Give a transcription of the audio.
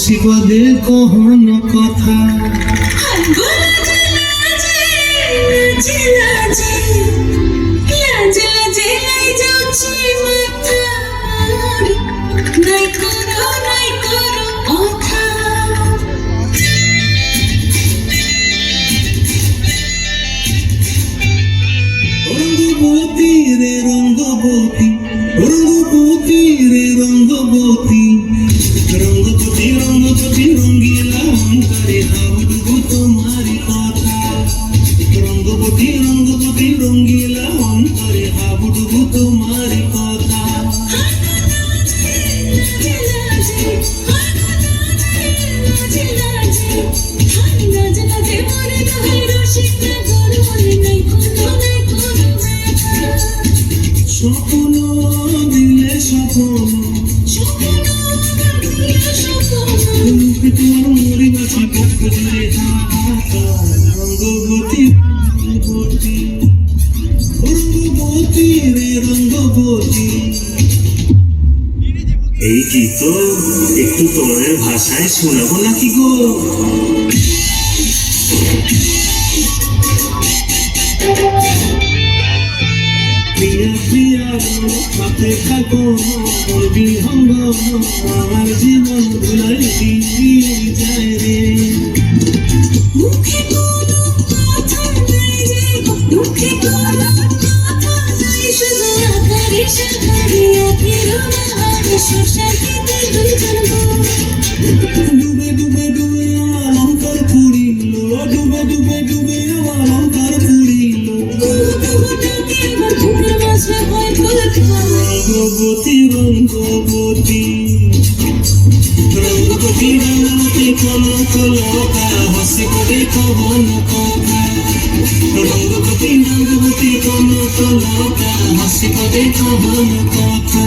হাসি পদে কহন কথা রঙ্গবতী রে রঙ্গবতী রঙ্গবতী রে রঙ্গবতী রঙ্গবতী রঙ্গবতী রঙ্গিলা অন্তরে হাবুডুবু তোমারি কথা রঙ্গবতী রঙ্গবতী রঙ্গিলা অন্তরে হাবুডুবু তোমারি কথা স্বপ্ন দিলে স্বপ্ন তোমার মরি বাঁচি পক্ষ জুড়ে রঙ্গবতী রঙ্গবতী রঙ্গবতী রে রঙ্গবতী। এই গীত একটু তোমাদের ভাষায় শোনাবো নাকি গো? প্রিয়া প্রিয়া হাতে থাকো বিহঙ্গ আমার জীবন ভুলাই দিয়ে যায় রে ডুবে ডুবে ডুবে আমার অন্তর পুরিল ডুবে ডুবে ডুবে আমার অন্তর পুরিল রঙ্গবতী রঙ্গবতী রঙ্গবতী রঙ্গবতী কনক লতা হাসি পদে কহন কথা রঙ্গবতী রঙ্গবতী কনক লতা হাসি পদে কহন কথা।